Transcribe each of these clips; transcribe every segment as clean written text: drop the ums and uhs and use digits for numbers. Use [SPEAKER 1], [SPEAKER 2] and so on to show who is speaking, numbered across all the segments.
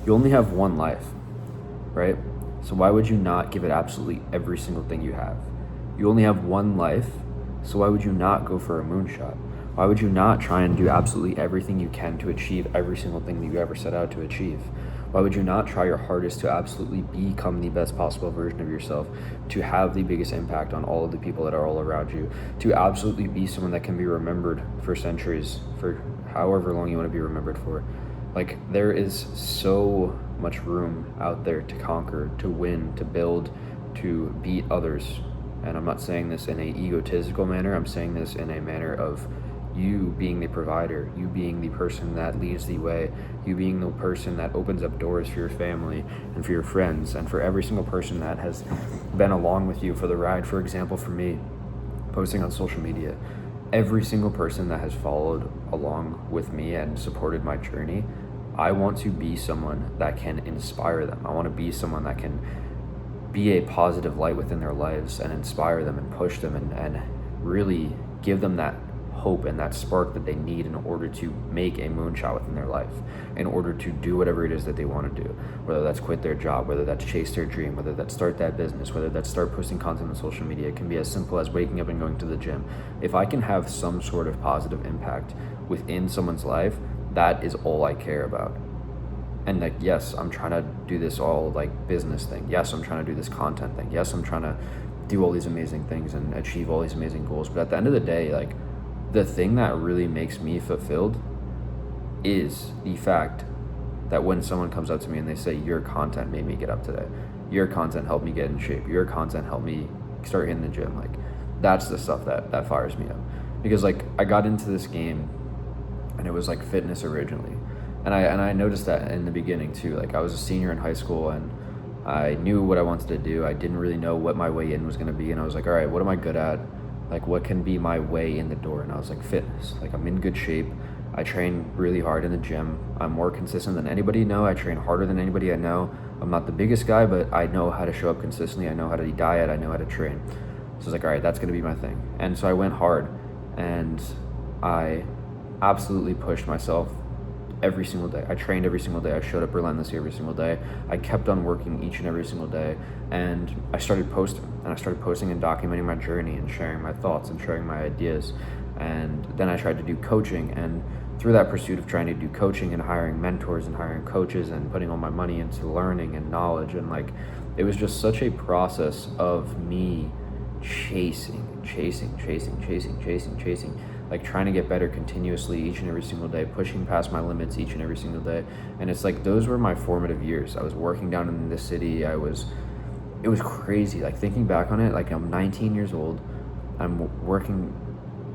[SPEAKER 1] You only have one life, right? So why would you not give it absolutely every single thing you have? You only have one life, so why would you not go for a moonshot? Why would you not try and do absolutely everything you can to achieve every single thing that you ever set out to achieve? Why would you not try your hardest to absolutely become the best possible version of yourself, to have the biggest impact on all of the people that are all around you, to absolutely be someone that can be remembered for centuries, for however long you want to be remembered for? Like, there is so much room out there to conquer, to win, to build, to beat others. And I'm not saying this in an egotistical manner. I'm saying this in a manner of you being the provider, you being the person that leads the way, you being the person that opens up doors for your family and for your friends and for every single person that has been along with you for the ride. For example, for me, posting on social media, every single person that has followed along with me and supported my journey, I want to be someone that can inspire them. I want to be someone that can be a positive light within their lives and inspire them and push them and really give them that hope and that spark that they need in order to make a moonshot within their life, in order to do whatever it is that they want to do, whether that's quit their job, whether that's chase their dream, whether that's start that business, whether that's start posting content on social media. It can be as simple as waking up and going to the gym. If I can have some sort of positive impact within someone's life, that is all I care about. And like, yes, I'm trying to do this all like business thing. Yes, I'm trying to do this content thing. Yes, I'm trying to do all these amazing things and achieve all these amazing goals. But at the end of the day, like, the thing that really makes me fulfilled is the fact that when someone comes up to me and they say, your content made me get up today, your content helped me get in shape, your content helped me start hitting the gym, like, that's the stuff that fires me up. Because like, I got into this game and it was like fitness originally, and I noticed that in the beginning too. Like, I was a senior in high school and I knew what I wanted to do. I didn't really know what my way in was going to be, and I was like, all right, what am I good at? Like, what can be my way in the door? And I was like, fitness. Like, I'm in good shape. I train really hard in the gym. I'm more consistent than anybody I know. I train harder than anybody I know. I'm not the biggest guy, but I know how to show up consistently. I know how to diet. I know how to train. So I was like, all right, that's going to be my thing. And so I went hard and I absolutely pushed myself every single day. I trained every single day. I showed up relentlessly every single day. I kept on working each and every single day, and I started posting. And I started posting and documenting my journey and sharing my thoughts and sharing my ideas. And then I tried to do coaching, and through that pursuit of trying to do coaching and hiring mentors and hiring coaches and putting all my money into learning and knowledge, and like, it was just such a process of me chasing, like trying to get better continuously each and every single day, pushing past my limits each and every single day. And it's like, those were my formative years. I was working down in the city. It was crazy. Like, thinking back on it, like, I'm 19 years old. I'm working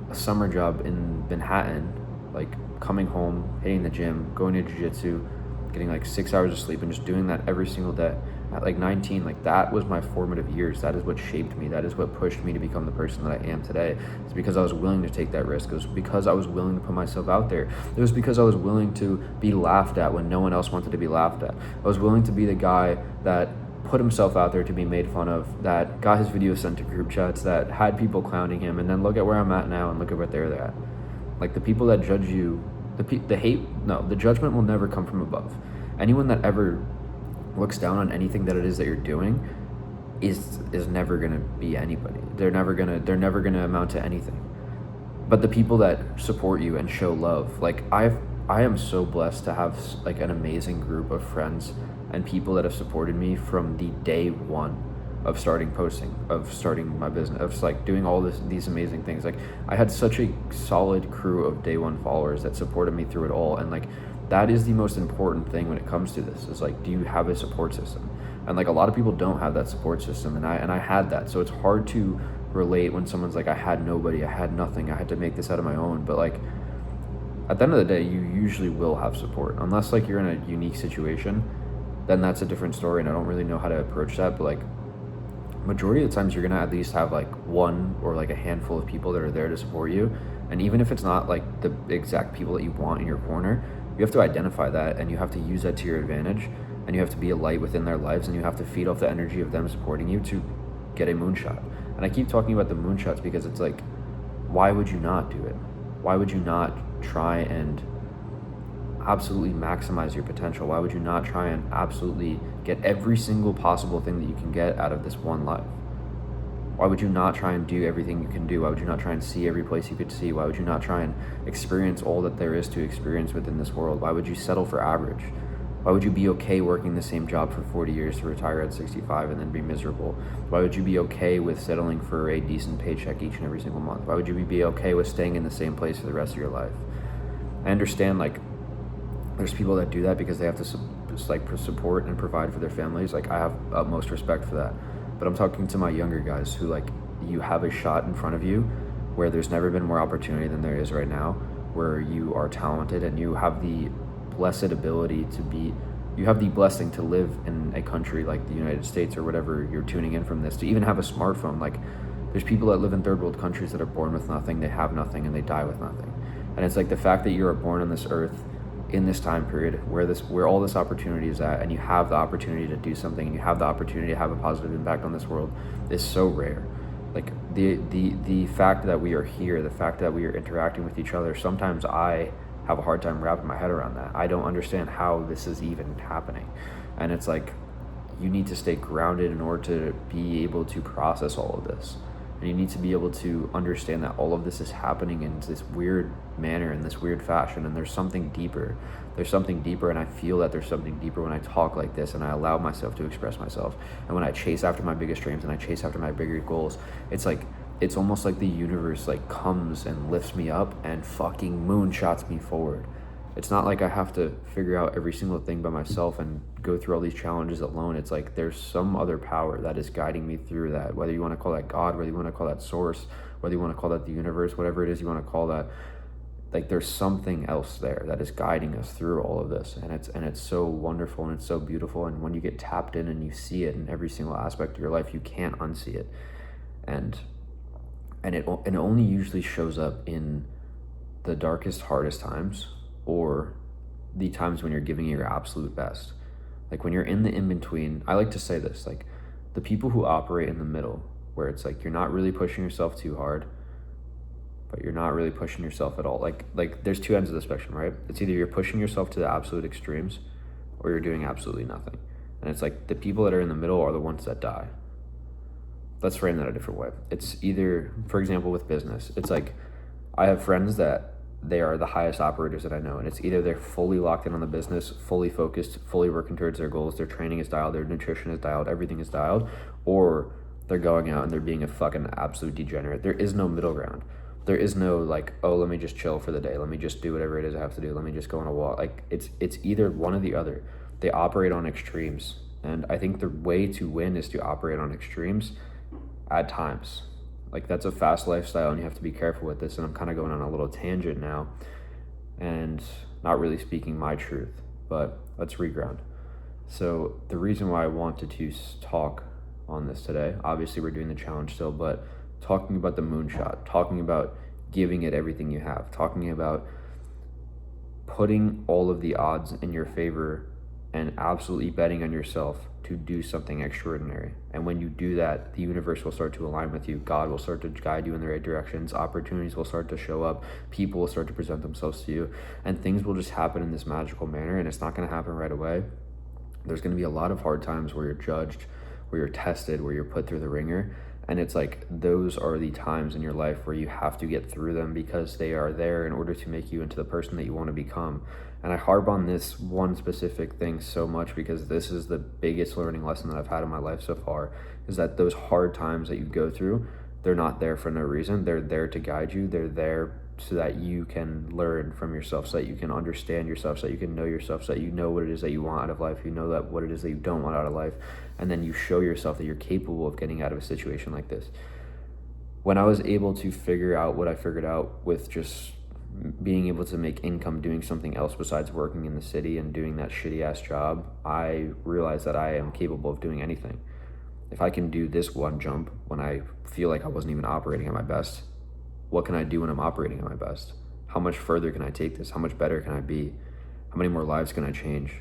[SPEAKER 1] a summer job in Manhattan, like coming home, hitting the gym, going to jiu-jitsu, getting like 6 hours of sleep, and just doing that every single day. At like 19, like, that was my formative years. That is what shaped me. That is what pushed me to become the person that I am today. It's because I was willing to take that risk. It was because I was willing to put myself out there. It was because I was willing to be laughed at when no one else wanted to be laughed at. I was willing to be the guy that put himself out there to be made fun of, that got his videos sent to group chats, that had people clowning him, and then look at where I'm at now and look at what they're at. Like, the people that judge you, the judgment will never come from above. Anyone that ever looks down on anything that it is that you're doing is never gonna be anybody. They're never gonna amount to anything. But the people that support you and show love, like, I am so blessed to have like an amazing group of friends and people that have supported me from the day one of starting posting, of starting my business, of like doing all these amazing things. Like, I had such a solid crew of day one followers that supported me through it all. And like, that is the most important thing when it comes to this, is like, do you have a support system? And like, a lot of people don't have that support system, and I had that. So it's hard to relate when someone's like, I had nobody, I had nothing, I had to make this out of my own. But like, at the end of the day, you usually will have support, unless like you're in a unique situation. Then that's a different story, and I don't really know how to approach that. But like, majority of the times, you're gonna at least have like one or like a handful of people that are there to support you. And even if it's not like the exact people that you want in your corner, you have to identify that, and you have to use that to your advantage, and you have to be a light within their lives, and you have to feed off the energy of them supporting you to get a moonshot. And I keep talking about the moonshots because it's like, why would you not do it? Why would you not try and absolutely maximize your potential? Why would you not try and absolutely get every single possible thing that you can get out of this one life? Why would you not try and do everything you can do? Why would you not try and see every place you could see? Why would you not try and experience all that there is to experience within this world? Why would you settle for average? Why would you be okay working the same job for 40 years to retire at 65 and then be miserable? Why would you be okay with settling for a decent paycheck each and every single month? Why would you be okay with staying in the same place for the rest of your life? I understand, like, there's people that do that because they have to support and provide for their families. Like, I have utmost respect for that. But I'm talking to my younger guys who, like, you have a shot in front of you where there's never been more opportunity than there is right now, where you are talented and you have the blessed ability you have the blessing to live in a country like the United States or whatever you're tuning in from this, to even have a smartphone. Like, there's people that live in third world countries that are born with nothing, they have nothing, and they die with nothing. And it's like the fact that you are born on this earth in this time period where all this opportunity is at, and you have the opportunity to do something, and you have the opportunity to have a positive impact on this world, is so rare. Like, the fact that we are here, the fact that we are interacting with each other, sometimes I have a hard time wrapping my head around that. I don't understand how this is even happening. And it's like, you need to stay grounded in order to be able to process all of this. And you need to be able to understand that all of this is happening in this weird manner, in this weird fashion, and there's something deeper. There's something deeper, and I feel that there's something deeper when I talk like this, and I allow myself to express myself. And when I chase after my biggest dreams, and I chase after my bigger goals, it's like, it's almost like the universe, like, comes and lifts me up and fucking moonshots me forward. It's not like I have to figure out every single thing by myself and go through all these challenges alone. It's like there's some other power that is guiding me through that, whether you want to call that God, whether you want to call that source, whether you want to call that the universe, whatever it is you want to call that. Like, there's something else there that is guiding us through all of this, and it's so wonderful and it's so beautiful. And when you get tapped in and you see it in every single aspect of your life, you can't unsee it. And it only usually shows up in the darkest, hardest times, or the times when you're giving your absolute best. Like, when you're in the in-between, I like to say this, like, the people who operate in the middle, where it's like you're not really pushing yourself too hard, but you're not really pushing yourself at all. Like there's two ends of the spectrum, right? It's either you're pushing yourself to the absolute extremes, or you're doing absolutely nothing. And it's like the people that are in the middle are the ones that die. Let's frame that a different way. It's either, for example, with business, it's like I have friends that they are the highest operators that I know, and it's either they're fully locked in on the business, fully focused, fully working towards their goals, their training is dialed, their nutrition is dialed, everything is dialed, or they're going out and they're being a fucking absolute degenerate. There is no middle ground. There is no like, oh, let me just chill for the day, let me just do whatever it is I have to do, let me just go on a walk. Like, it's either one or the other. They operate on extremes, and I think the way to win is to operate on extremes at times. Like, that's a fast lifestyle, and you have to be careful with this. And I'm kind of going on a little tangent now and not really speaking my truth, but let's reground. So the reason why I wanted to talk on this today, obviously we're doing the challenge still, but talking about the moonshot, talking about giving it everything you have, talking about putting all of the odds in your favor and absolutely betting on yourself to do something extraordinary. And when you do that, the universe will start to align with you. God will start to guide you in the right directions. Opportunities will start to show up. People will start to present themselves to you. And things will just happen in this magical manner. And it's not going to happen right away. There's going to be a lot of hard times where you're judged, where you're tested, where you're put through the ringer. And it's like, those are the times in your life where you have to get through them, because they are there in order to make you into the person that you want to become. And I harp on this one specific thing so much because this is the biggest learning lesson that I've had in my life so far, is that those hard times that you go through, they're not there for no reason. They're there to guide you. They're there so that you can learn from yourself, so that you can understand yourself, so that you can know yourself, so that you know what it is that you want out of life, you know that what it is that you don't want out of life, and then you show yourself that you're capable of getting out of a situation like this. When I was able to figure out what I figured out with just being able to make income doing something else besides working in the city and doing that shitty ass job, I realized that I am capable of doing anything. If I can do this one jump when I feel like I wasn't even operating at my best, what can I do when I'm operating at my best? How much further can I take this? How much better can I be? How many more lives can I change?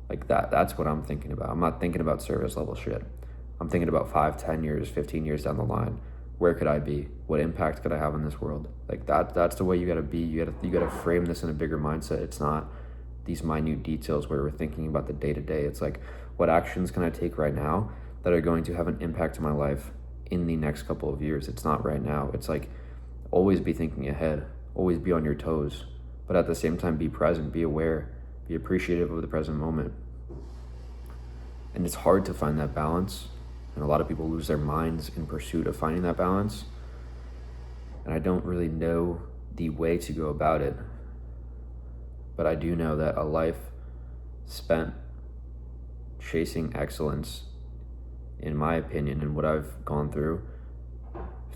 [SPEAKER 1] Like that's what I'm thinking about. I'm not thinking about service level shit. I'm thinking about 5, 10 years, 15 years down the line. Where could I be? What impact could I have in this world? Like that's the way you gotta be. You gotta frame this in a bigger mindset. It's not these minute details where we're thinking about the day-to-day. It's like, what actions can I take right now that are going to have an impact in my life in the next couple of years? It's not right now. It's like, always be thinking ahead, always be on your toes, but at the same time, be present, be aware, be appreciative of the present moment. And it's hard to find that balance, and a lot of people lose their minds in pursuit of finding that balance. And I don't really know the way to go about it, but I do know that a life spent chasing excellence, in my opinion, and what I've gone through,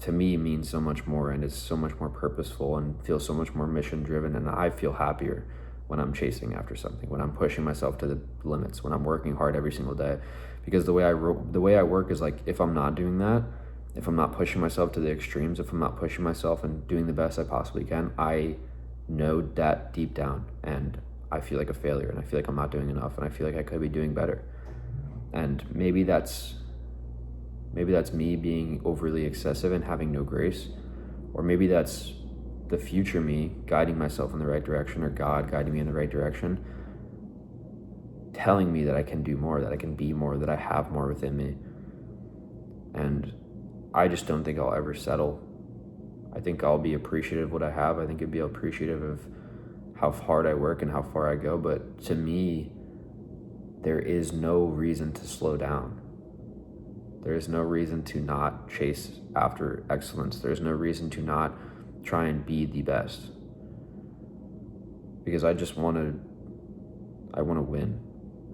[SPEAKER 1] to me means so much more, and is so much more purposeful and feels so much more mission driven. And I feel happier when I'm chasing after something, when I'm pushing myself to the limits, when I'm working hard every single day. Because the way I work is like, if I'm not doing that, if I'm not pushing myself to the extremes, if I'm not pushing myself and doing the best I possibly can, I know that deep down, and I feel like a failure, and I feel like I'm not doing enough, and I feel like I could be doing better. And maybe that's me being overly excessive and having no grace, or maybe that's the future me guiding myself in the right direction, or God guiding me in the right direction, telling me that I can do more, that I can be more, that I have more within me. And I just don't think I'll ever settle. I think I'll be appreciative of what I have. I think I'd be appreciative of how hard I work and how far I go. But to me, there is no reason to slow down. There is no reason to not chase after excellence. There's no reason to not try and be the best. Because I want to win.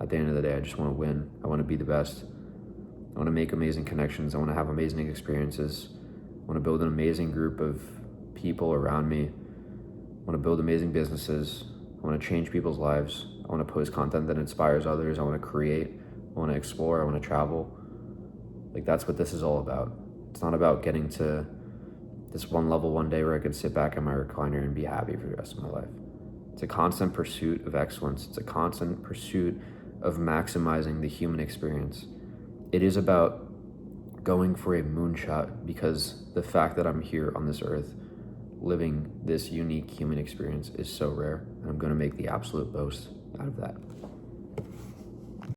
[SPEAKER 1] At the end of the day, I just want to win. I want to be the best. I want to make amazing connections. I want to have amazing experiences. I want to build an amazing group of people around me. I want to build amazing businesses. I want to change people's lives. I want to post content that inspires others. I want to create. I want to explore. I want to travel. Like, that's what this is all about. It's not about getting to this one level one day where I can sit back in my recliner and be happy for the rest of my life. It's a constant pursuit of excellence. It's a constant pursuit of maximizing the human experience. It is about going for a moonshot, because the fact that I'm here on this earth living this unique human experience is so rare, and I'm going to make the absolute most out of that.